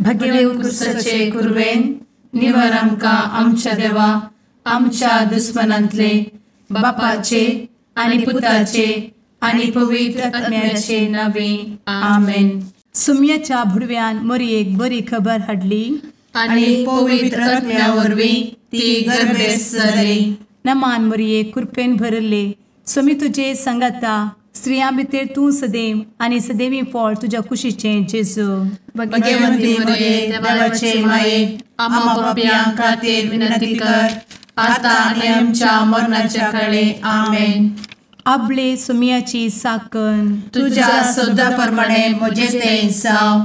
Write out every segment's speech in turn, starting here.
भगेवन कुर्साचे कुर्वेन निवार आमकां आमच्या देवा आमच्या दुस्मनांतले बापाचे आनी पुताचे आनी पवित्र आत्म्याचे नावे आमेन. सुम्याच्या भुडव्यान मरयेक बरी खबर हाडली आनी पवित्र आत्म्या वरवीं ती गर्भेस जाली. नमान मरयेक कृपेन भरले सुमी तुजे संगता स्त्रियां भितर तूं सदैव आनी सदैवी फळ तुज्या कुशीचें जेजू. भगवंती मरिये देवाचे माये आम्हा पाप्यां खातीर विनंती कर आता आनी आमच्या मरणाच्या काळी आमेन. आपले सुमयाची साकन तुझ्या सोदा प्रमाणे म्हजे तें जाव.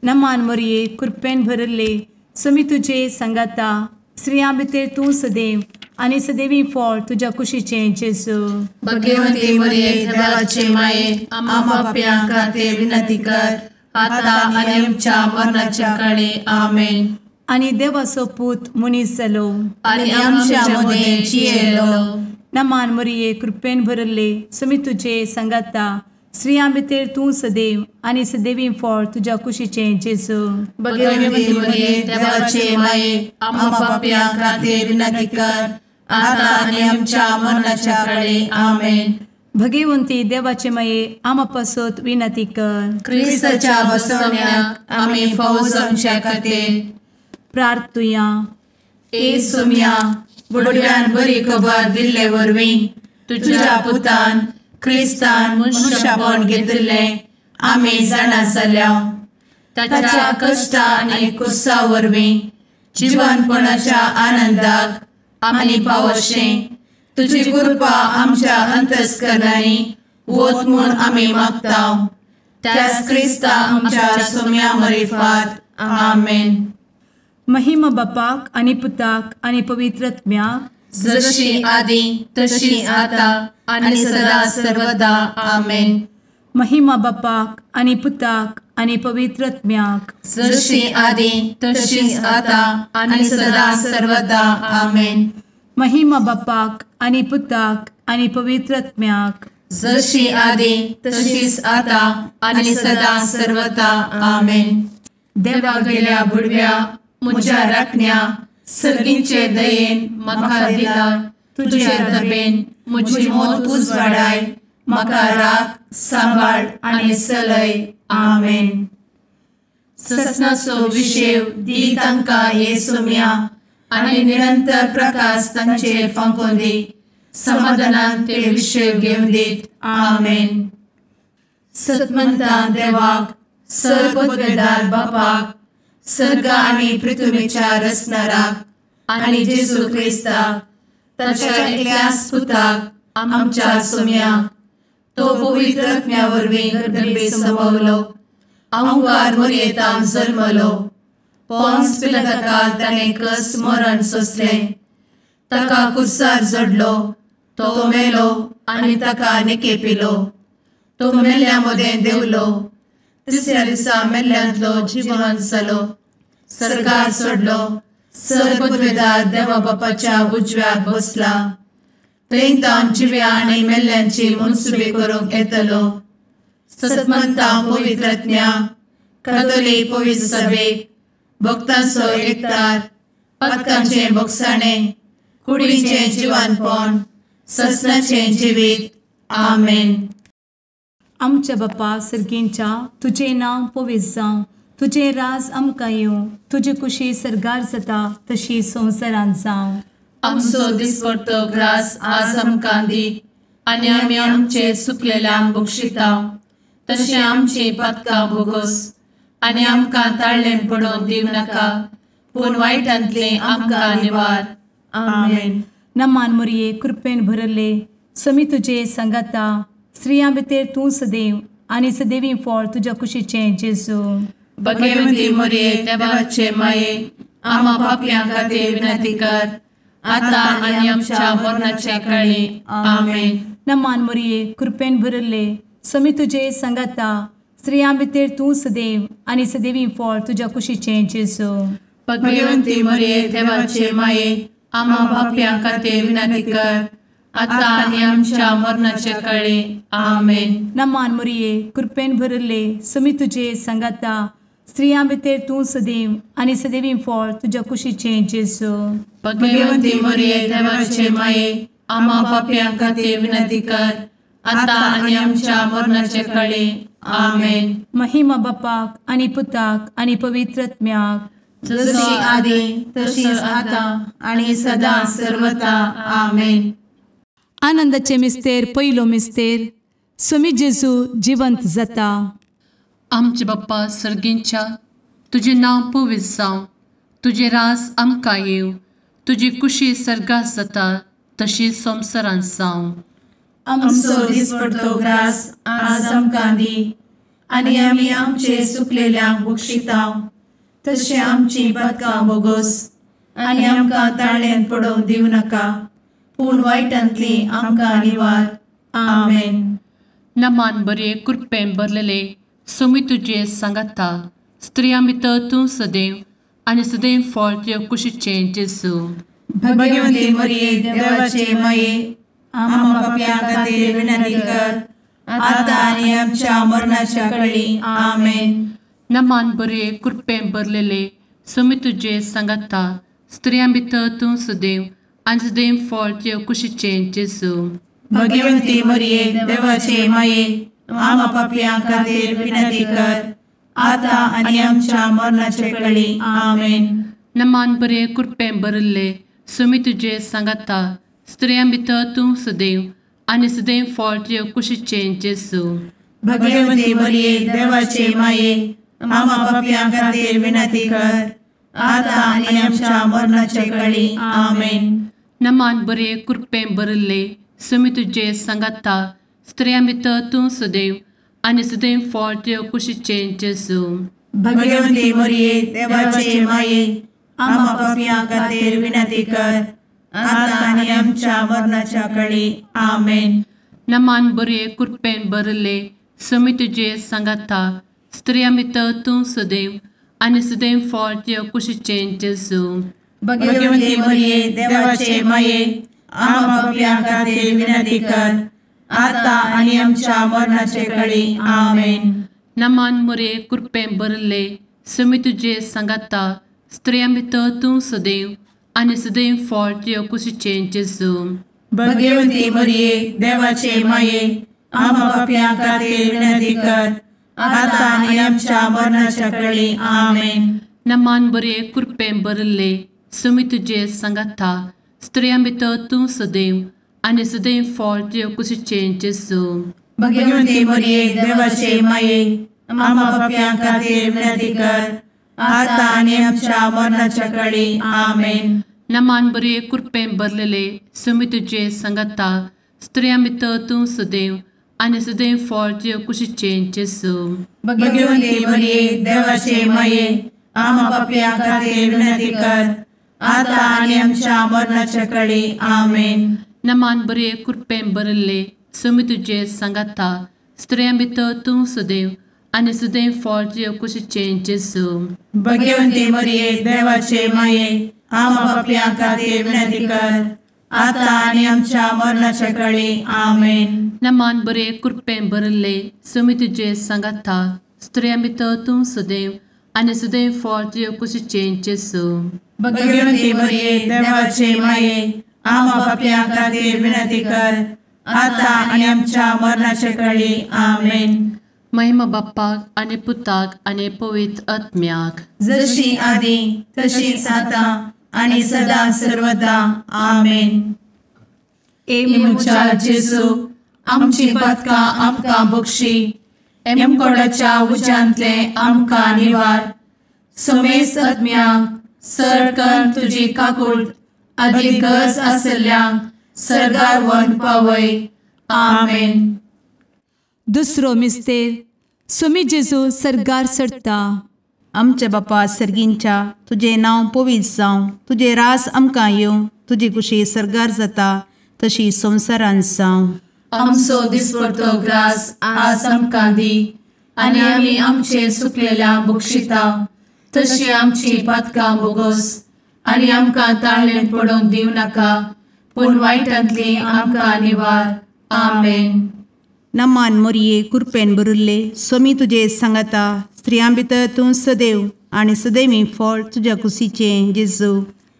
नमान मरये कृपेन भरले सुमी तुजे संगता स्त्रियां भितर तूं सदैव आनी सदैवी फळ तुज्या कुशीचें जेजू. भगवंती मरिये देवाचे माये आम्हा पाप्यां खातीर विनंती कर आता आनी आमच्या मरणाच्या काळी आमेन. आनी देवाचो पूत मनीस जालो आनी आमच्या मदीं जियेलो. नमान मरये कृपेन भरले सुमी तुजे संगता स्त्रियां भितर तूं सदैव आनी सदैवी फळ तुज्या कुशीचें जेजू. भगवंती मरिये देवाचे माये आम्हा पाप्यां खातीर विनंती कर आता आनी आमच्या मरणाच्या काळी आमेन. भगवंती देवाचे माये आमा पासत विनंती कर. क्रिस्ताच्या बसवण्याक आमी फावो जावच्या खातीर प्रार्थुया. ए सुम्या बुडव्यान बरी खबर दिल्ले वरवीं तुज्या पुतान क्रिस्तान मनशापण घेतिल्लें आमी जाणा जाल्या. ताच्या कश्टा आनी कुर्सा वरवीं जिवनपणाच्या आनंदाक आमी पावशें तुजी कृपा आमच्या अंतस्करणांनी वत म्हूण आमी मागतांव. त्याच क्रिस्ता आमच्या सुम्या मरिफात आमेन. महिमा बापाक आनी पुताक आनी पवित्र आत्म्याक जशी आदी तशी आता आनी सदा सर्वदा आमेन. महिमा बापाक आनी पुताक आनी पवित्र आत्म्याक जशी आदी तशीच आता आनी सदा सर्वदा आमेन. महिमा बापाक आनी पुताक आनी पवित्र आत्म्याक जशी आदी तशीच आता आनी सदा सर्वदा आमेन. देवा गेल्या बुडव्या म्हज्या राखण्या सर्गींचे दयेन म्हाका दिला तुजे दबेन म्हजी मोत उजवाडाय म्हाका राख सांबाळ आनी चलय आमेन. ससनाचो विशेव दी तांकां हे सुम्या आनी निरंतर प्रकाश तांचेर फांकून दी. समाधानान ते विशेव घेवन दीत आमेन. सतमंता देवाक सर्वपदवेदार बापाक सर्ग आनी पृथ्वीच्या रचणाराक आनी जेजू क्रिस्ताक ताच्या एकल्याच पुताक आमच्या सुम्याक तो पवित्र आत्म्या वरवीं गर्भे संभवलो. अंगार मरयेंत जल्मलो. पोन्स पिलाताकाल ताणें कस मरण सोंसलें. ताका कुर्सार जडलो. तो मेलो आनी ताका निकेपिलो. तो मेल्ल्या मदें देंवलो. तिसऱ्या दिसा मेल्ल्यांतलो जिवंत जालो. सर्गार चडलो. सर्वपदवेदार देवा बापाच्या उजव्याक बसला. थंय तान जिव्या आनी मेल्ल्यांची मनसुबी करूंक येतलो. सतमंता पवित्र आत्म्या कातोलीक पवित्र सभेक भक्तांचो एकठार पातकांचें भोगसाणें कुडीचें जिवनपण ससनाचें जिवीत आमेन. आमच्या बापा सर्गींच्या तुजें नांव पवित्र जावं. तुजें राज आमकां येवं. तुजी कुशी सर्गार जाता तशी संवसारांत जावं. आमचो दिसपडटो ग्रास आज आमकां दी आनी आमी आमचे चुकलेल्यांक बक्षितांव. तशें आमची पातकां भोगोस आनी आमकां ताळ्ळें पडोवन दिव नाका पूण वायटांतलें आमकां निवार आमेन. नमान मरये कृपेन भरले समी तुजे संगता स्त्रियां भितर तूं सदैव आनी सदैवी फळ तुज्या कुशीचें जेजू. भगवंती मरिये देवाचे माये आम्हा पाप्यां खातीर विनंती कर आता आनी आमच्या मरणाच्या काळी आमेन. नमान मरये कृपेन भरले समी तुजे संगता स्त्रियां भितर तूं सदैव आनी सदैवी फळ तुज्या कुशीचें जेजू. भगवंती मरिये देवाचे माये आम्हा पाप्यां खातीर विनंती कर आता आनी आमच्या मरणाच्या काळी आमेन. नमान मरये कृपेन भरले समी तुजे संगता स्त्रियां भितर तूं सदैव आनी सदैवी फळ तुज्या कुशीचें जेजू. भगवंती मरिये देवाचे माये, आम्हा पाप्यां खातीर विनंती कर, आता आनी आमच्या मरणाचे काळी. आमेन. महिमा बापाक आनी पुताक आनी पवित्र आत्म्याक, जशी आदी तशीच आता आणि सदा सर्वदा. आमेन. आनंदाचे मिस्तेर पयलो मिस्तेर, स्वामी जेजू जिवंत जाता. आमचे बाप्पा सर्गींच्या, तुझे नांव पवित्र जावं, तुझे राज आमकां येवं, तुजी कुशी सर्गात जाता तशी संवसारांत जावं. आमचो दिसपडटो ग्रास आज आमकां दी, आनी आमी आमचे सुकलेल्यांक बक्षितांव, तशें आमची पातकां बोगोस आनी आमकां ताळ्यान पडोवंक दिवं नाका, पूण वायटांतली आमकां निवार. आमेन. नमान बरे कृपेन भरलेले स्वामी तुजे सांगाता, स्त्रियां भितर तूं सदैव आनी सदैव फळ तुज्या कुशीचें जेजू. भगवंती मरिये देवाचे माये, आम्हा पाप्यां खातीर विनंती कर, आता आनी आमच्या मरणाच्या काळी. आमेन. नमान बरे कृपेन भरलेले स्वामी तुजे सांगाता, स्त्रियां भितर तूं सदैव आनी सदैव फळ तुज्या कुशीचें जेजू. भगवंती मरिये देवाचे माये, आम्हा पाप्यां खातीर विनंती कर, आता आनी आमच्या मरणाचे काळी. आमेन. नमान बरे कृपेन भरले स्वामी तुजे सांगाता, स्त्रियां भितर तूं सदैव आनी सदैव फळ तुज्या कुशीचें जेजू. भगवंती मरिये देवाचे माये, आम्हा पाप्यां खातीर विनंती कर, आता आनी आमच्या मरणाचे काळी. आमेन. नमान बरे कृपेन भरले स्वामी तुजे सांगाता, स्त्रियां भितर तूं सदैव आनी सदैव फळ तुज्या कुशीचें जेजू. भगवंती मरिये देवाचे माये, आम्हा पाप्यां खातीर विनंती कर, आता आनी आमच्या मरणाच्या काळी. आमेन. नमान बरे कृपेन भरले स्वामी तुजे सांगाता, स्त्रियां भितर तूं सदैव आनी सदैव फळ तुज्या कुशीचें जेजू. भगवंती मरिये देवाचे माये, आम्हा पाप्यां खातीर विनंती कर, आता आनी आमच्या मरणाचे काळी. आमेन. नमान बरे कृपेन भरले स्वामी तुजे सांगाता, स्त्रियां भितर तूं सदैव आनी सदैव फळ तुज्या कुशीचें जेजू. भगवंती मरिये देवाचे माये, आम्हा पाप्यां खातीर विनंती कर, आता आनी आमच्या मरणाच्या काळी. आमेन. नमान बरे कृपेन भरले स्वामी तुजे सांगाता, स्त्रियां भितर तूं सदैव आनी सदैव फळ तुज्या कुशीचें जेजू. भगवंती मरिये देवाचे माये, आम्हा पाप्यां खातीर विनंती कर, आता आनी आमच्या मरणाच्या काळी. आमेन. नमान बरे कृपेन भरलेले स्वामी तुजे सांगाता, स्त्रियां भितर तूं सदैव आनी सदैव फळ तुज्या कुशीचें जेजू. भगवंती मरिये देवाचे माये, आम्हा पाप्यां खातीर विनंती कर, आता आनी आमच्या मरणाच्या काळी. आमेन. नमान बरे कृपेन भरले स्वामी तुजे सांगाता, स्त्रियां भितर तूं सदैव आनी सदैव फळ तुज्या कुशीचें जेजू. भगवंती मरिये देवाचे माये, आम्हा पाप्यां खातीर विनंती कर, आता आनी आमच्या मरणाच्या काळी. आमेन. नमान बरे कृपेन भरले स्वामी तुजे सांगाता, स्त्रियां भितर तूं सदैव आनी सदैव फळ तुज्या कुशीचें जेजू. भगवंती मरिये देवाचे माये, आम्हा पाप्यां खातीर विनंती कर, आता आनी आमच्या मरणाच्या काळी. आमेन. महिमा बाप्पाक आनी पुताक आनी पवित्र आत्म्याक, जशी आदी तशीच आता आनी सदा सर्वदा. आमेन. मुचा जेजू, आमची पातकां आमकां बक्षी, एमकोडाच्या उज्यांतले आमकां निवार. समेस्त आत्म्यांक सरकन तुजी काकूट, आदी गरज आसल्ल्यांक सर्गार व्हरून पावय. आमेन. दुसरो मिस्तेर, स्वामी जेजू सर्गार सरता. आमचे बापा सर्गींच्या, तुझे नांव पवित्र जावं, तुझे रास आमकां येवं, तुजी कुशी सर्गार जाता तशी संवसारांत जावं. आमचो दिसपडटो ग्रास आज आमकां दी, आनी आमी आमचे सुकलेल्यांक बक्षितांव, तशी आमची पातकां बोगोस आनी आमकां ताळ्यान पडोवंक दिवं नाका, पूण वायटांतली आमकां निवार. आमेन. नमान मरिये कृपेन भरिल्ले स्वामी तुजे सांगाता, स्त्रियां भितर तूं सदैव आणि सदैवी फळ तुझ्या कुशीचें जेजू.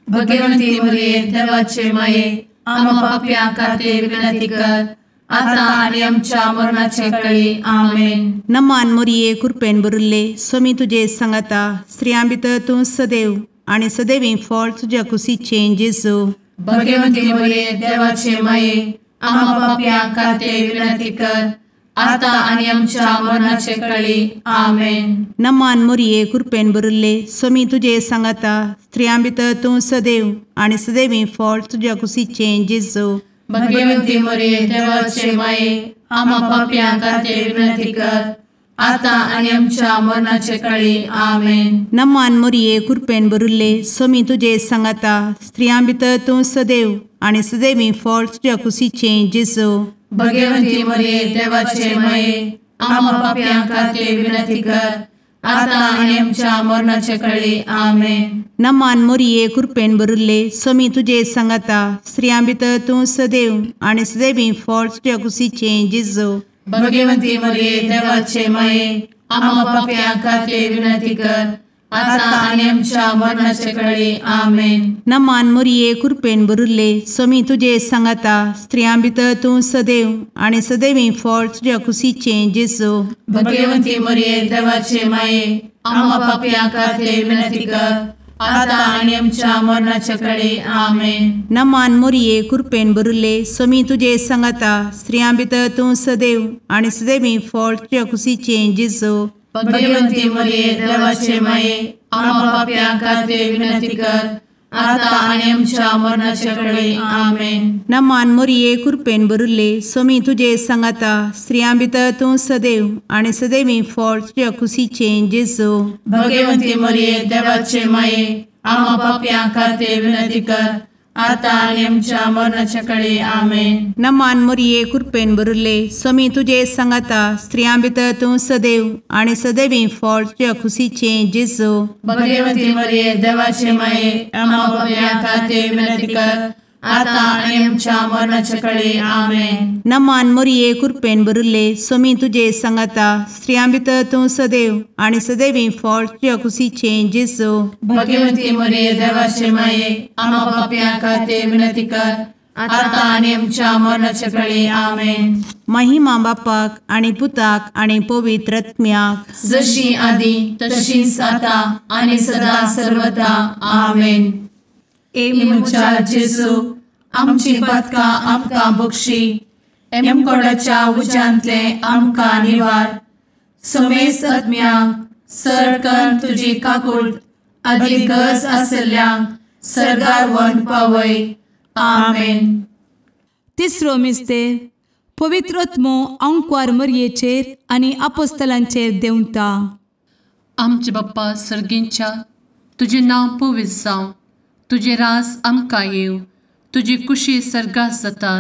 भगवंती मरिये देवाचे माये आम्हा पाप्यां खातीर विनंती कर आता आणि आमच्या मरणाचे काळी आमेन. नमान मोरये कृपेन भरिल्ले स्वामी तुजे सांगाता स्त्रियां भितर तूं सदैव आणि सदैवी फळ तुझ्या कुशीचें जेजू. भगवंती मरिये देवाचे माये आम्हा पाप्यां खातीर विनंती कर आता आणि आमच्या मरणाचे काळी आमेन. नमान मोरये कृपेन भरिल्ले स्वामी तुजे सांगाता स्त्रियां भितर तूं सदैव आणि सदैवी फळ तुझ्या कुशीचें जेजू. भगवंती मरिये देवाचे माये आम्हा पाप्यां खातीर विनंती कर आता आणि आमच्या मरणाचे काळी आमेन. नमान मोरये कृपेन भरिल्ले स्वामी तुजे सांगाता स्त्रियां भितर तूं सदैव आणि सदैवी फळ तुझ्या कुशीचें जेजू. भगवंती मरिये देवाचे माये आम्हा पाप्यां खातीर विनंती कर आता आणि आमच्या मरणाचे काळी आमेन. नमान मोरये कृपेन भरिल्ले स्वामी तुजे सांगाता स्त्रियां भितर तूं सदैव आणि सदैवी फळ तुझ्या कुशीचें जेजू. भगवंती मरिये देवाचे माये आम्हा पाप्यां खातीर विनंती कर आता आणि आमच्या मरणाचे काळी आमेन. नमान मोरये कृपेन भरिल्ले स्वामी तुजे सांगाता स्त्रियां भितर तूं सदैव आणि सदैवी फळ तुझ्या कुशीचें जेजू. भगवंती मरिये देवाचे माये आम्हा पाप्यां खातीर विनंती कर आता आणि आमच्या मरणाचे काळी आमेन. नमान मोरये कृपेन भरिल्ले स्वामी तुजे सांगाता स्त्रियां भितर तूं सदैव आणि सदैवी फळ तुझ्या कुशीचें जेजू. भगवंती मरिये देवाचे माये आम्हा पाप्यां खातीर विनंती कर आता आणि आमच्या मरणाचे काळी आमेन. नमान मोरये कृपेन भरिल्ले स्वामी तुजे सांगाता स्त्रियां भितर तूं सदैव आणि सदैवी फळ तुझ्या कुशीचें जेजू. भगवंती मरिये देवाचे माये आम्हा पाप्यां खातीर विनंती कर आता आणि आमच्या मरणाच्या काळी आमेन. नमान मोरये कृपेन भरिल्ले स्वामी तुजे सांगाता स्त्रियां भितर तूं सदैव आणि सदैवी फळ तुझ्या कुशीचें जेजू. भगवंती मरिये देवाचे माये आम्हा पाप्यां खातीर विनंती कर आता आणि आमच्या मरणाच्या काळी आमेन. नमान मोरये कृपेन भरिल्ले स्वामी तुजे सांगाता स्त्रियां भितर तूं सदैव आणि सदैवी फळ तुझ्या कुशीचें जेजू. भगवंती मरिये देवाचे माये आम्हा पाप्यां खातीर विनंती कर आता आणि आमच्या मरणाच्या काळी आमेन. महिमा बापाक आणि पुताक आणि पवित्र आत्म्याक जशी आधी तशीच आता आणि सदा सर्वदा आमेन. एमच्या जेजू आमची पदकां आमकां बक्षी एमकोडाच्या उज्यांतले आमकां निवार. समेस्त आत्म्यांक सरकन तुजी काकूट अधिक गरज आसल्ल्यांक सरगार व्हरून पावय. आमेन. तिसरो मिस्तेर पवित्र आत्मो अंकवार मरयेचेर आनी आपोस्तलांचेर देंवता. आमचे बाप्पा सर्गींच्या तुजें नांव पवित्र जावं, तुजें रास आमकां येव, तुजी कुशी सर्गास जाता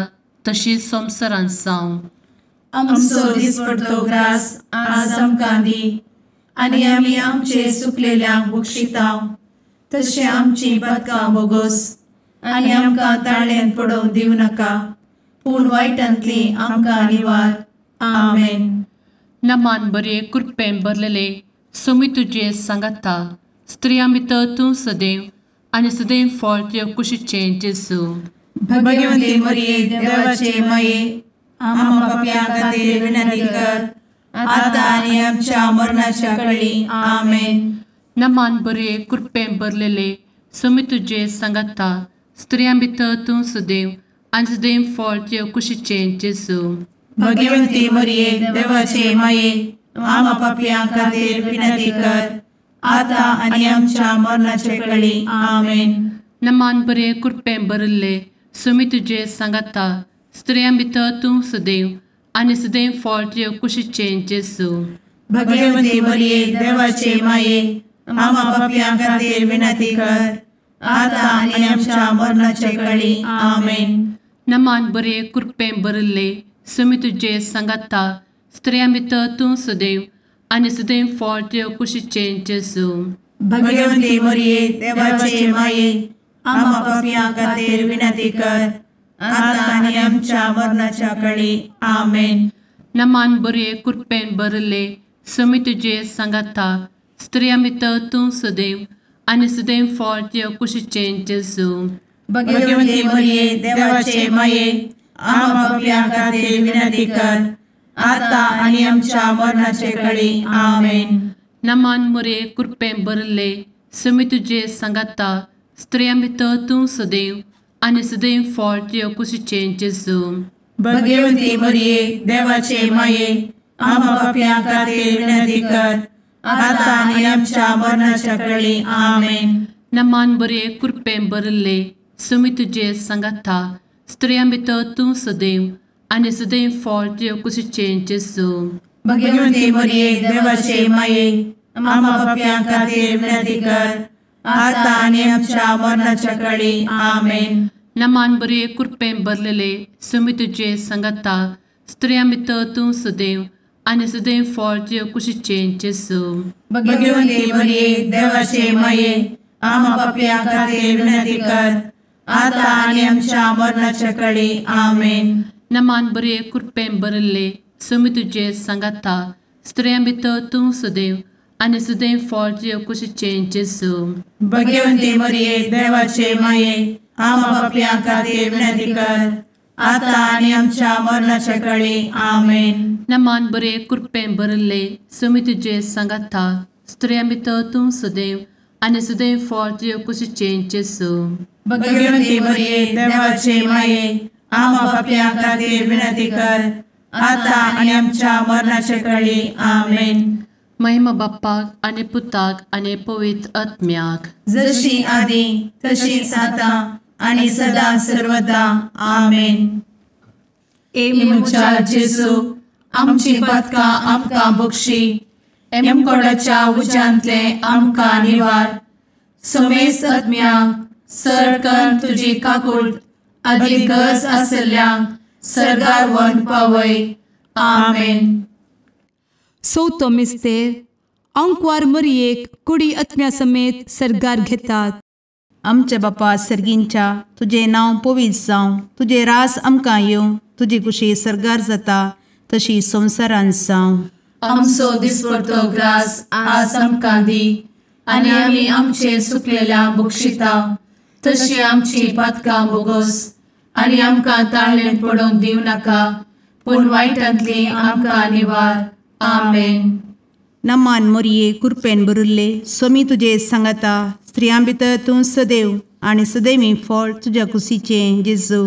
तशीच संवसारांत जावं. आमचो दिसपडटो ग्रास आज आमकां दी आनी आमी आमचे चुकलेल्यांक बक्षितांव, तशें आमची पदकां बोगोस आनी आमकां ताळ्यान पडोवंक दिवं नाका, पूण वायटांतली आमकां निवार. आमेन. नमान बरे कृपेन भरलेले सोमी तुजे सांगाता स्त्रियां भितर तूं सदैव आनी सदैव फळ तुज्या कुशीचें जेजू. भगवंती मरिये देवाचे माये आम्हा पाप्यां खातीर विनंती कर आता आनी आमच्या मरणाच्या काळी आमेन. नमान बरे कृपेन भरलेले सोमी तुजे सांगाता स्त्रियां भितर तूं सदैव आनी सदैव फळ तुज्या कुशीचें जेजू. भगवंती मरिये देवाचे माये आम्हा पाप्यां खातीर विनंती कर आता आनी आमच्या मरणाचे काळी आमेन. नमान बरे कृपेन भरले सोमी तुजे सांगाता स्त्रियां भितर तूं सदैव आनी सदैव फळ तुज्या कुशीचें जेजू. भगवंती मरिये देवाचे माये आम्हा पाप्यां खातीर विनंती कर आता आनी आमच्या मरणाचे काळी आमेन. नमान बरे कृपेन भरले सोमी तुजे सांगाता स्त्रियां भितर तूं सदैव आनी सदैव फळ तुज्या कुशीचें जेजू. भगवंती मरिये देवाचे माये आम्हा पाप्यां खातीर विनंती कर आता आनी आमच्या मरणाच्या काळी आमेन. नमान बरे कृपेन भरले सुमी तुझे सांगाता स्त्रियां भितर तूं सदैव आनी सदैव फळ तुझ्या कुशीचें जेजू. भगवंती मरिये देवाचे माये आम्हा पापियां खातीर विनंती कर आता आनी आमच्या मरणाचे काळी आमेन. नमान मोरे कृपें भरले सुमी तुझे सांगाता स्त्रियां भितर तूं सदैव आनी सदैव फळ तुझ्या कुशीचें जेजू. भगवंती मरिये देवाचे माये आम्हा पापियां खातीर विनंती कर आता आनी आमच्या मरणाच्या काळी आमेन. नमान बरे कृपें भरले सुमी तुझे सांगाता स्त्रियां भितर तूं सदैव आनी सदैव फळ तुझ्या कुशीचें जेजू. भगवंती मरिये देवाचे माये आम्हा पापियां खातीर विनंती कर आता आनी आमच्या मरणाच्या काळी आमेन. नमान बरे कृपें भरलेले सुमी तुझे सांगाता स्त्रियां भितर तूं सदैव आनी सदैव फळ तुझ्या कुशीचें जेजू. भगवंती मरिये देवाचे माये आम्हा पापियां खातीर विनंती कर आता आनी आमच्या मरणाच्या काळी आमेन. नमान बरे कृपें भरले सुमी तुझे सांगाता स्त्रियां भितर तूं सदैव आनी सदैव फळ तुझ्या कुशीचें जेजू. भगवंती मरिये देवाचे माये आम्हा पापियां खातीर विनंती कर आता आनी आमच्या मरणाच्या काळी आमेन. नमान बरे कृपें भरले सुमी तुझे सांगाता स्त्रियां भितर तूं सदैव आनी सदैव फळ तुझ्या कुशीचें जेजू. भगवंती मरिये देवाचे माये आम्हा पापियां खातीर विनंती कर आता आनी आमच्या मरणाच्या काळी आमेन. महिमा बाप्पाक आनी पुताक आनी पवित्र आत्म्याक जशी आदी तशीच आता आनी सदा सर्वदा आमेन. मुचा जेजू आमची पदकां आमकां बक्षी एमकोडाच्या उज्यांतले आमकां निवार. सुमेस्त आत्म्यांक सरकन तुजी काकूट अधिक गरज आसल्यांक सरगार व्हरून पावय. आमेन. चवथो मिस्तेर अंकवार मरियेक कुडी आत्म्या समेत सरगार घेतात. आमच्या बापा सर्गींच्या तुझे नांव पवित्र जावं, तुझे रास आमकां येवं, तुजी कुशी सरगार जाता तशी संवसारांत जावं. आमचो दिसपडटो ग्रास आज आमकां दी आनी आमी आमचे सुकलेल्यांक बक्षिता तशी आमची पातकां बोगोस आनी आमकां ताळ्ळेन पडोवंक दिवं नाका पूण वायटांतली आमकां निवार. आमेन. नमान मोरये कृपेन भरिल्ले सोमी तुजे सांगाता स्त्रियां भितर तूं सदैव आनी सदैवी फळ तुज्या कुशीचें जेजू.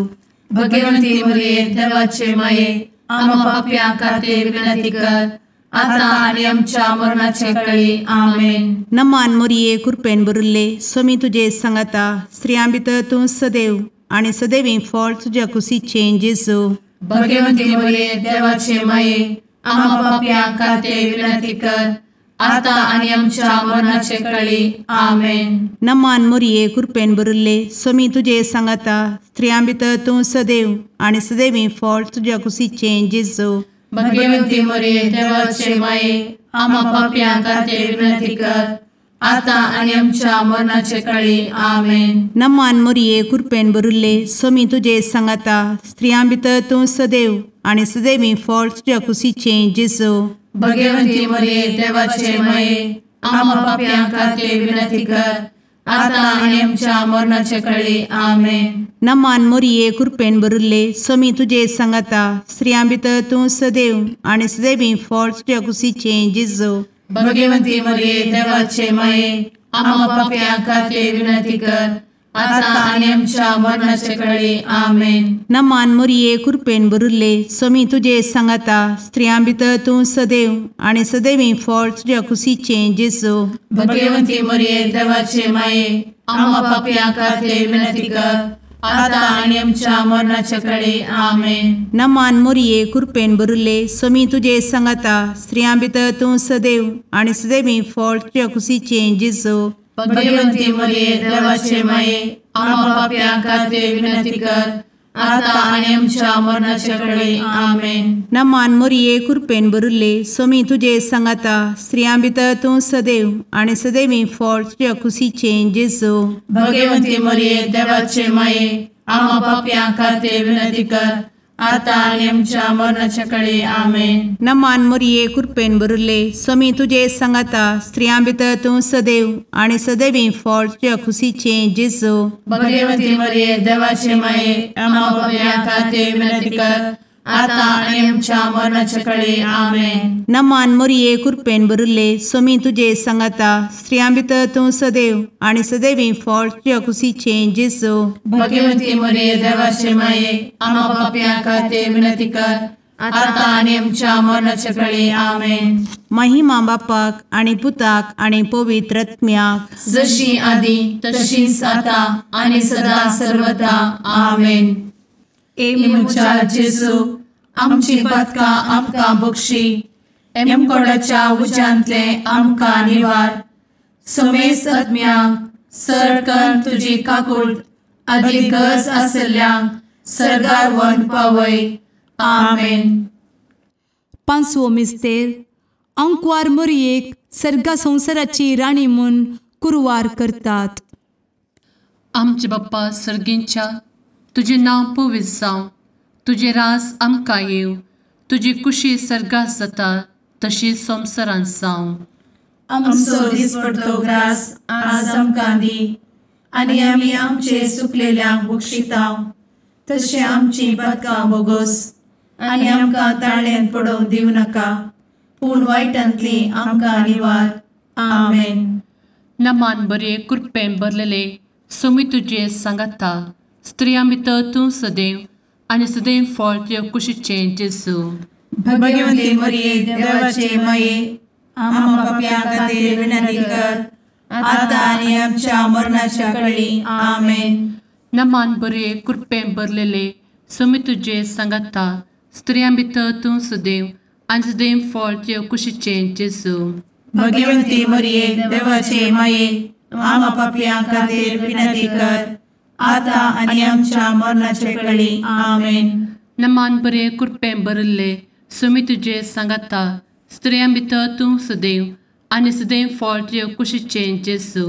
भगवंती मरिये देवाचे माये आमकां पाप्यां खातीर विनंती कर आता आनी आमच्या मरणाचे काळी. आमेन. नमान मोरये कृपेन भरिल्ले सोमी तुजे सांगाता स्त्रियां भितर तूं सदैव आनी सदैवी फळ तुज्या कुशीचें जेजू. भगवंती मरिये देवाचे माये आमकां पाप्यां खातीर विनंती कर आता आनी आमच्या मरणाचे काळी. आमेन. नमान मोरये कृपेन भरिल्ले सोमी तुजे सांगाता स्त्रियां भितर तूं सदैव आनी सदैवी फळ तुज्या कुशीचें जेजू. भगवंती मरिये देवाचे माये आमकां पाप्यां खातीर विनंती कर आता आनी आमच्या मरणाचे काळी. आमेन. नमान मोरये कृपेन भरिल्ले सोमी तुजे सांगाता स्त्रियां भितर तूं सदैव आनी सदैवी फळ तुज्या कुशीचें जेजू. भगवंती मरिये देवाचे माये आमकां पाप्यां खातीर विनंती कर आता आनी आमच्या मरणाचे काळी. आमेन. नमान मोरये कृपेन भरिल्ले सोमी तुजे सांगाता स्त्रियां भितर तूं सदैव आनी सदैवी फळ तुज्या कुशीचें जेजू. भगवंती मरिये देवाचे माये आमकां पाप्यां खातीर विनंती कर आता आनी आमच्या मरणाचे काळी. आमेन. नमान मोरये कृपेन भरिल्ले सोमी तुजे सांगाता स्त्रियां भितर तूं सदैव आनी सदैवी फळ तुज्या कुशीचें जेजू. भगवंती मरिये देवाचे माये आमकां पाप्यां खातीर विनंती कर आता आनी आमच्या मरणाचे काळी. आमेन. नमान मोरये कृपेन भरिल्ले सोमी तुजे सांगाता स्त्रियां भितर तूं सदैव आनी सदैवी फळ तुज्या कुशीचें जेजू. भगवंती मरिये देवाचे माये आमकां पाप्यां खातीर विनंती कर आता आनी आमच्या मरणाचे काळी. आमेन. नमान मोरये कृपेन भरिल्ले सोमी तुजे सांगाता स्त्रियां भितर तूं सदैव आनी सदैवी फळ तुज्या कुशीचें जेजू. भगवंती मरिये देवाचे माये आमकां पाप्यां खातीर विनंती कर आता आणि आमच्या मरणाच्या काळी आमेन. नमान मोरये कृपेन बरुले स्वामी तुझे सांगाता स्त्रियां भितर तूं सदैव आणि सदैवी फळ तुझ्या खुशीचे जेजू. भगवती मरिये देवाचे माये आम्हा पापियां खातीर विनंती कर, आता आणि आमच्या मरणाच्या काळी आमेन. नमान मोरये कृपेन बरुले स्वामी तुझे सांगाता स्त्रियां भितर तूं सदैव आणि सदैवी फळ तुझ्या खुशीचे जेजू. भगवती मरिये देवाचे माये आम्हा पापियां खातीर विनंती कर, आता आणि आमच्या मरणाच्या काळी आमेन. महिमा बापाक आणि पुताक आणि पवित्र आत्म्याक जशी आधी तशीच आता आणि सदा सर्वदा आमेन. एमुच्या जेजू आमची पदकां आमकां बक्षी, एमकोडाच्या उज्यांतले आमकां निवार. समेस्त आत्म्यांक सरकन तुजी काकूट अधिक गरज आसल्ल्यांक सर्गार व्हरून पावय. आमेन. पांचवो मिस्तेर अंकवार मोरयेक सर्गा संवसाराची राणी म्हूण कुरवार करतात. आमचे बाप्पा सर्गींच्या तुझे नांव पवित्र जावं, तुझे रास आमकां येव, तुजी कुशी सर्गात जाता तशी संवसारांत जावं. आमचो दिसपडटो ग्रास आज आमकां दी, आनी आमी आमचे सुकलेल्यांक बक्षितांव. तशें आमची पदकां बोगोस आनी आमकां ताळ्यान पडोवंक दिवं नाका, पूण वायटांतली आमकां निवार. आमेन. नमान बरे कृपेन भरलेले सोमी तुझे सांगाता स्त्रियां भितर तूं सदैव आणि सदैव फळ तुझ्या कुशीचे जेजू. भगवती मरिये देवाचे माये आम्हा पापियां खातीर विनंती कर, आता आनी आमच्या मरणाच्या काळी आमेन. नमान बरे कृपेन भरलेले सोमी तुझे सांगाता स्त्रियां भितर तूं सदैव आणि सदैव फळ तुझ्या कुशीचे जेजू. भगवती मरिये देवाचे माये आम्हा पापियां खातीर विनंती कर, आता आनी आमच्या मरणाच्या काळी आमेन. नमान बरे कृपेन भरले सोमी तुझे सांगाता स्त्रियां भितर तूं सदैव आणि सदैव फळ तुझ्या कुशीचे जेजू.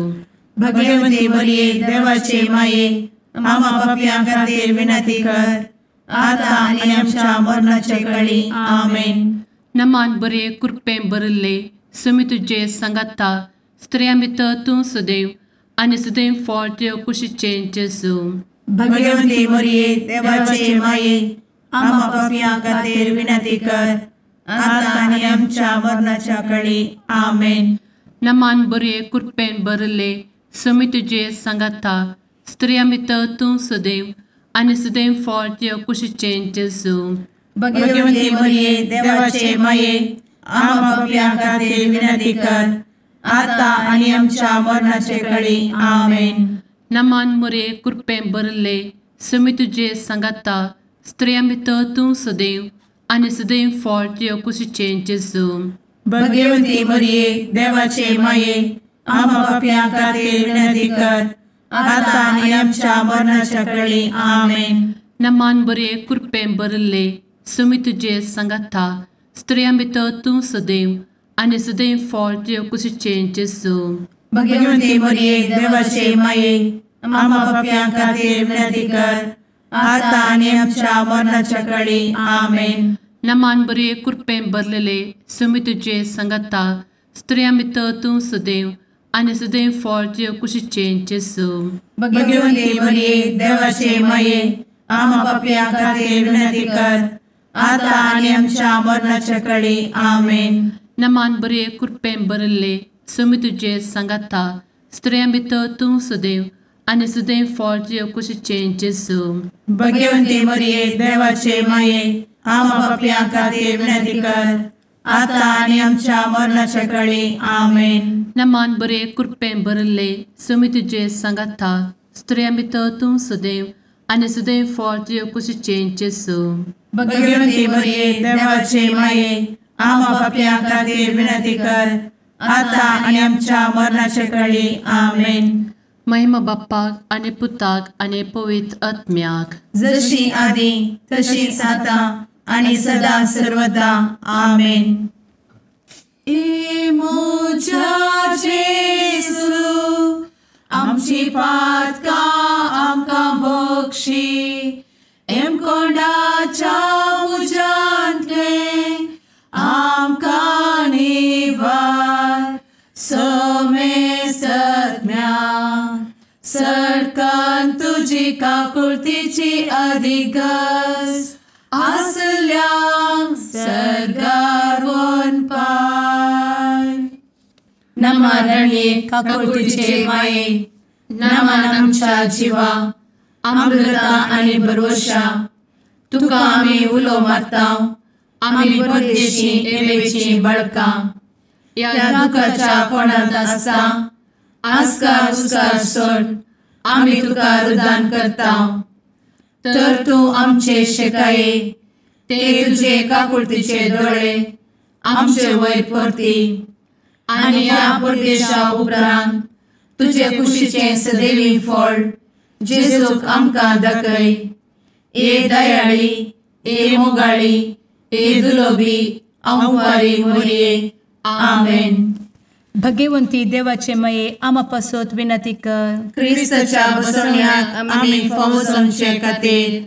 भगवती मरिये देवाचे माये आम्हा पापियां खातीर विनंती कर, आता आनी आमच्या मरणाच्या काळी आमेन. नमान बरे कृपेन भरले सोमी तुझे सांगाता स्त्रियां भितर तूं सदैव आणि सदैव फळ तुझ्या कुशीचे जेजू. भगवती मरिये देवाचे माये आम्हा पापियां खातीर विनंती कर, आता आनी आमच्या मरणाच्या काळी आमेन. नमान बरे कृपेन भरले सोमी तुझे सांगाता स्त्रियां भितर तूं सदैव आणि सदैव फळ तुझ्या कुशीचे जेजू. भगवती मरिये देवाचे माये आम्हा पापियां खातीर विनंती कर, आता आनी आमच्या मरणाच्या काळी आमेन. नमान बरे कृपेन भरले सोमी तुझे सांगाता स्त्रियां भितर तूं सदैव आणि सदैव फळ तुझ्या कुशीचे जेजू. भगवती मरिये देवाचे माये आम्हा पापियां खातीर विनंती कर, आता आनी आमच्या मरणाच्या काळी आमेन. नमान बरे कृपेन भरले सोमी तुझे सांगाता स्त्रियां भितर तूं सदैव आणि सदैव फळ तुझ्या कुशीचे जेजू. भगवती मरिये देवाचे माये आम्हा पापियां खातीर विनंती कर, आता आनी आमच्या मरणाच्या काळी आमेन. नमान बरे कृपेन भरलेले सोमी तुझे सांगाता स्त्रियां भितर तूं सदैव आणि सदैव फळ तुझ्या कुशीचे जेजू. भगवती मरिये देवाचे माये आम्हा पापियां खातीर विनंती कर, आता आनी आमच्या मरणाच्या काळी आमेन. नमान बरे कृपेन भरले सोमी तुझे सांगाता स्त्रियां भितर तूं सदैव आणि सदैव फळ तुझ्या कुशीचे जेजू. भगवती मरिये देवाचे माये आम्हा पापियां खातीर विनंती कर, आता आनी आमच्या मरणाच्या काळी आमेन. नमान बरे कृपेन भरले सोमी तुझे सांगाता स्त्रियां भितर तूं सदैव आणि सदैव फळ तुझ्या कुशीचे जेजू. भगवती मरिये देवाचे माये आम्हा पापियां खातीर विनंती कर, आता आनी आमच्या मरणाच्या काळी आमेन. महिमा बाप्पाक आणि पुताक आणि पवित्र आत्म्याक जशी आधी तशीच आता आणि सदा सर्वदा आमेन. मोजा जेसू आमची पातकां आमकां बक्षी, एम कोंडाच्या काकुळतीची अधिगस आसल्यां सर्गार वन पाय. नमारणे काकुळतीचे माये नमान आमच्या जिवा अमृता आनी भरवशा तुका आमी उलो मारता. आमी परदेशी येवेची बळकां या दुखाच्या कोणात आसता. आस्कार उस्कार सोड आमी तुका रुदान करता. तर तूं आमचे शेकाये ते तुझे काकुळतीचे दोळे आमचे वयर परती. आनी या परदेशा उपरांत तुझे कुशीचे सदैवी फळ जेजूक आमकां दाखय. ए दयाळी ए मोगाळी ए दुलोबी अंवारी मोरये. आमेन. भगवंती देवाचे मये आमा पासत विनंती कर. क्रिस्ताच्या बसवण्याक आमी फावो समचे खातीर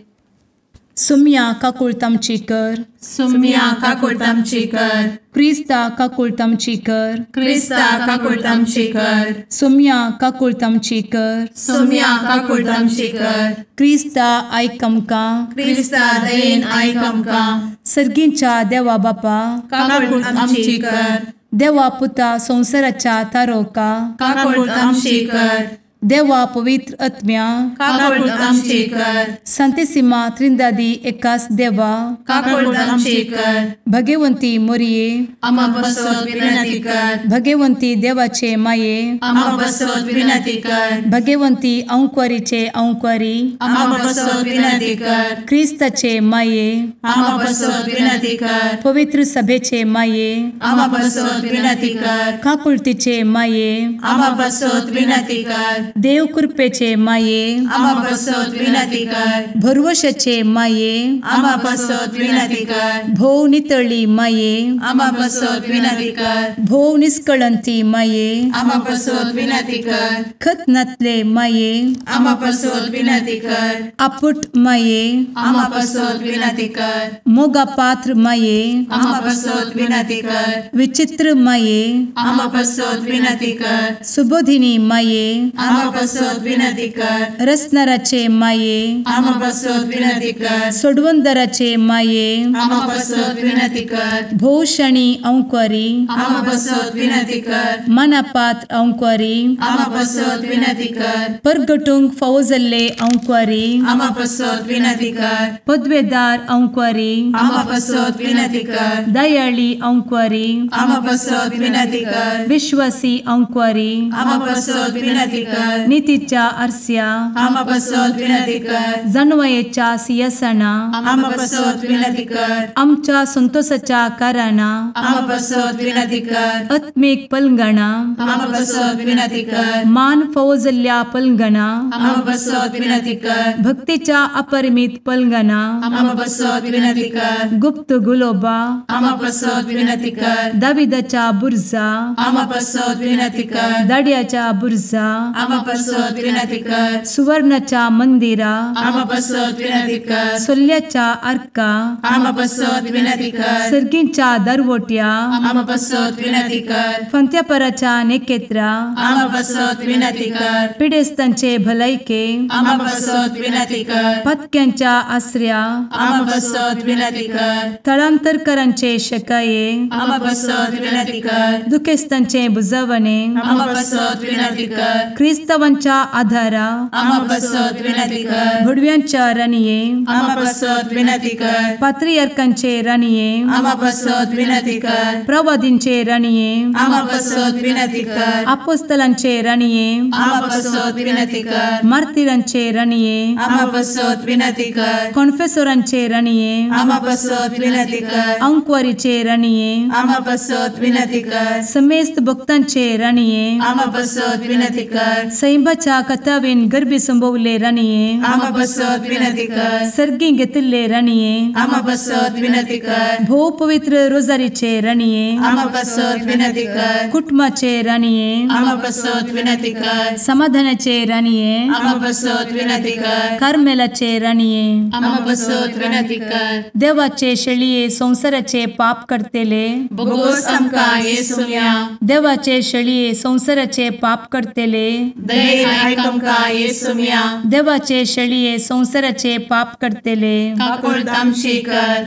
सुम्या काकुळतामची कर. सुम्या काकुळतामची कर. क्रिस्ता काकुळतामची कर. क्रिस्ता काकुळतामची कर. सुम्या काकुळतामची कर. सुम्या काकुळतामची कर. क्रिस्ता आयक आमकां. क्रिस्ता दयेन आयक आमकां. सर्गींच्या देवा बापा काकुळतामची कर. देवा पुता संसाराच्या तारोका काकुळतामची कर. देवा पवित्र आत्म्या काकुळतामची कर. सांतेसिमा त्रिंदादी एकाच देवा काकुळतामची कर. भगवंती मोरये आमा बसवत विनंती कर. भगवंती देवाचे माये आमा बसवत विनंती कर. भगवंती अंक्वारीचे अंक्वारी आमा बसवत विनंती कर. ख्रिस्ताचे माये आमा बसवत विनंती कर. पवित्र सभेचे माये आमा बसवत विनंती कर. काकुळतीचे माये आमा बसवत विनंती कर. देव कृपेचे माये आमा बसवत विनंती कर. भरवशाचे माये आमा बसवत विनंती कर. भोव नितळी माये आमा बसवत विनंती कर. भोव निष्कळंती माये आमा बसवत विनंती कर. खतनातले माये आमा बसवत विनंती कर. आपुट माये आमा बसवत विनंती कर. मोगा पात्र माये आमा बसवत विनंती कर. विचित्र माये आमा बसवत विनंती कर. सुबोधिनी माये आमा बसवत विनंती कर. रसनाराचे माये आमा बसवत विनंती कर. सोडवंदराचे माये आमा बसवत विनंती कर. भोवशणी अंक्वारी आमा बसवत विनंती कर. मनापात्र अंक्वारी आमा बसवत विनंती कर. परगटूंक फावो जाल्ले अंक्वारी आमा बसवत विनंती कर. पदवेदार अंक्वारी आमा बसवत विनंती कर. दयाळी अंक्वारी आमा बसवत विनंती कर. विश्वासी अंक्वारी आमा बसवत विनंती कर. नीतीच्या आरस्या आमा बसवत विनंती कर. जाणवायेच्या सिंहासना आमा बसवत विनंती कर. आमच्या संतोषाच्या कारणा आमा बसवत विनंती कर. आत्मिक पलंगणा आमा बसवत विनंती कर. मान फावो जाल्ल्या पलंगणा आमा बसवत विनंती कर. भक्तीच्या अपरिमित पलंगणा आमा बसवत विनंती कर. गुप्त गुलोबा आमा बसवत विनंती कर. दाविदाच्या बुर्जा आमा बसवत विनंती कर. दाड्याच्या बुर्जा आमा बसवत विनंती कर. सुवर्णाच्या मंदिरा आमा बसवत विनंती कर. सोल्ल्याच्या अर्का आमा बसवत विनंती कर. सर्गींच्या दरवोट्या आमा बसवत विनंती कर. फंत्यापराच्या नेकेत्रा आमा बसवत विनंती कर. पिडेस्तांचे भलायके आमा बसवत विनंती कर. पत्क्यांच्या आसऱ्या आमा बसवत विनंती कर. स्थळांतरकरांचे शेकाये आमा बसवत विनंती कर. दुखेस्तांचे बुजावणे आमा बसवत विनंती कर. ख्रिस्तवांच्या आधारा आमा बसवत विनंती कर. भडव्यांच्या राणये आमा बसवत विनंती कर. पात्रियार्कांचे राणये आमा बसवत विनंती कर. प्रवादींचे राणये आमा बसवत विनंती कर. आपोस्तलांचे राणये आमा बसवत विनंती कर. मार्तिरांचे राणये आमा बसवत विनंती कर. कॉन्फेसोरांचे राणये आमा बसवत विनंती कर. अंक्वारीचे राणये आमा बसवत विनंती कर. समेस्त भक्तांचे राणये आमा बसवत विनंती कर. सैंबाच्या कथावेन गर्भी संभवले राणये आमा बसवत विनंती कर. सर्गी घेतले राणये आमा बसवत विनंती कर. भोव पवित्र रोजारीचे राणये आमा बसवत विनंती कर. कुटुंबाचे राणये आमा बसवत विनंती कर. समाधानाचे राणये आमा बसवत विनंती कर. कार्मेलाचे राणये आमा बसवत विनंती कर. देवाचे शेळये संसाराचे पाप करतेले बोगोस आमकां येसूया. देवाचे शेळये संसाराचे पाप करतेले दये आयक आमकां येसू मिया देवाचे शेळये संवसाराचे पाप करतेले काकूळ आमची कर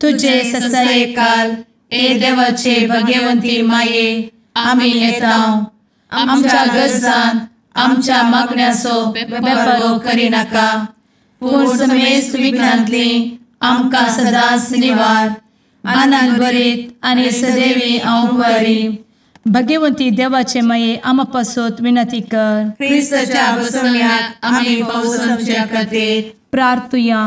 तुझे ससाये काल ए देवाचे भगवंती माये आमी येता आमच्या गरजांत आमच्या मागण्याचो बेपारो करी नाका पूण समेस्त विघ्नांतली आमकां सदांच निवार आनंद बरीत आनी सदैवी आंवकारी भगवंती देवाचे माये आमा पासत विनंती कर क्रिस्ताच्या बसवण्यात आमी पावसाच्या खातीर प्रार्थुया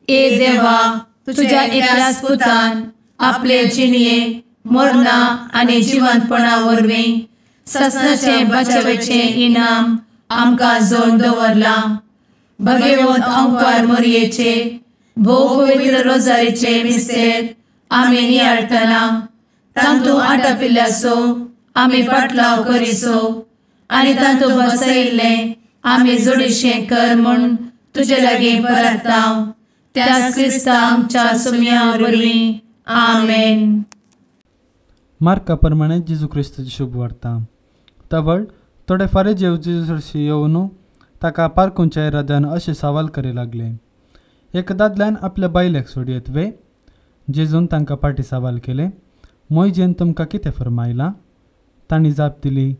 ए देवा तुझ्या एकल्याच पुतान आपले जिणये मरणा आनी जिवंतपणा वरवीं ससनाचे बचावेचे इनाम आमकां जोड दवरला भगवंत आंवकार मोरयेचे भोव पवित्र रोजारीचे मिस्तेर आमी नियाळटना तांतू आटापिल्ल्याचो आमी पाटलाव करिसो आनी तांतू बसयिल्ले आमी जोडीशें कर म्हूण तुजे लागीं परतांव त्याच क्रिस्ता आमच्या सुम्या वरवीं आमेन. मार्का प्रमाणे जेजू क्रिस्ताची शुभ वार्ता. तवळ थोडे फारे जेजूशी येवन ताका पारखूंच्या इराद्यान अशे सवाल करी लागले. एक दादल्यान आपल्या बायलेक सोडयत वे. जेजून तांकां फाटीं सवाल केले, मोयजेन तुमकां कितें फरमायलां? तांणी जाप दिली,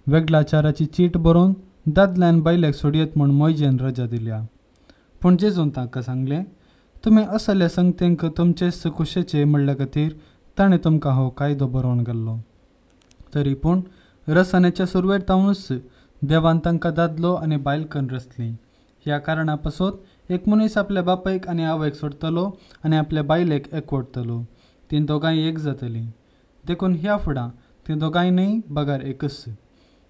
वेगळाचाराची चीट बरोवन दादल्यान बायलेक सोडयत म्हूण मोयजेन रजा दिल्या. पूण जेजून तांकां सांगलें, तुमी असले संगतेंक तुमचे कुशेचे म्हणल्या खातीर ताणें तुमकां हो कायदो बरोवन घाल्लो. तरी पूण रसान्याच्या सुरवेर तावनूच देवान तांकां दादलो आनी बायल करून रचली. ह्या कारणा पासत एक मनीस आपल्या बापायक आनी आवयक सोडटलो आनी आपल्या बायलेक एकवटतलो. तीं दोगांय एक जातलीं. देखून ह्या फुडां तीं दोगांयनय बगार एकच.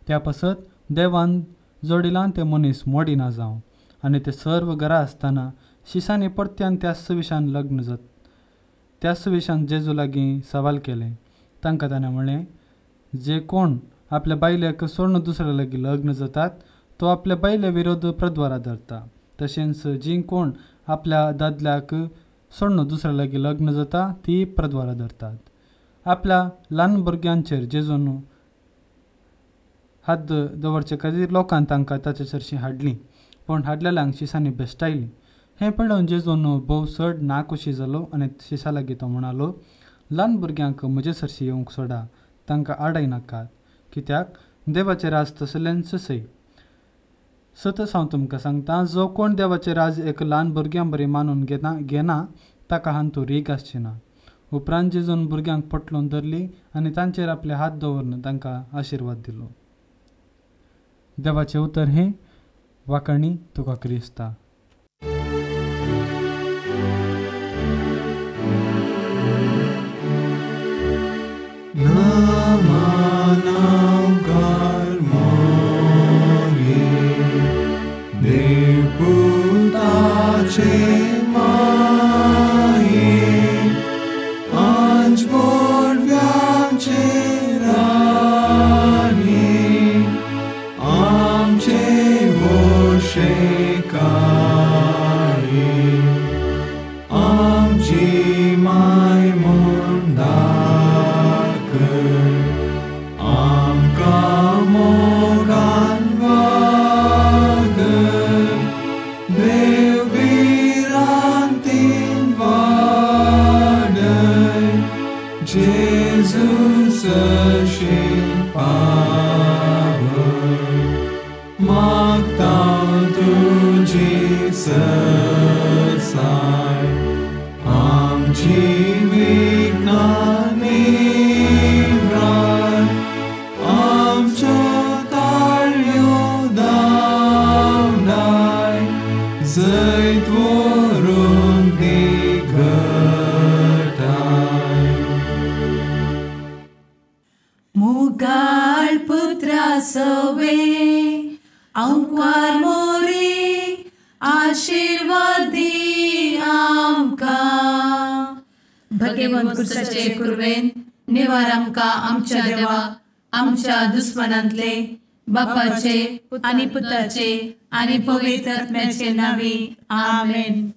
त्या पासत देवान जोडिलां तें मनीस मोडी ना जावं. आनी ते सर्व घरा आसतना शिसांनी परत्यान त्याच विशान लग्न जात. त्याच विशान जेजू लागीं सवाल केले. तांकां ताणें म्हणलें, जे कोण आपल्या बायलेक सोडून दुसऱ्या लागीं लग्न जातात तो आपल्या बायले विरोध प्रद्वारा धरता. तशेंच जीं कोण आपल्या दादल्याक सोडून दुसऱ्या लागीं लग्न जाता ती प्रद्वारा धरतात. आपल्या ल्हान भुरग्यांचेर जेजून हात दवरचे खातीर लोकांन तांकां ताचे चर्ची हाडली. पूण हाडलेल्यांक शिसांनी बेश्टायली. हें पळोवन जेजून भोव चड नाखुशी जालो आनी शिसा लागीं तो म्हणालो, ल्हान भुरग्यांक म्हजे सरशी येवंक सोडा, तांकां आडाय नाकात, कित्याक देवाचें राज तसल्यांच सै. सतत हांव तुमकां सांगता, जो कोण देवाचें राज एक ल्हान भुरग्यां बरी मानून घेना ताका हांतू रीग आसची ना. उपरांत जेजून भुरग्यांक पटलून धरली आनी तांचेर आपले हात दवरून तांकां आशिर्वाद दिलो. देवाचें उतर हें वाकणी तुका क्रिस्ता. मुगाळ पुत्रा सवे आंवकार मोरी आशीर्वाद दी आमकां. भगवंत क्रिस्ताचे कुरवेन निवार आमकां आमच्या देवा आमच्या दुस्मनांतले बापाचे आनी पुताचे आनी पवित्र आत्म्याचे नांवी आमेन.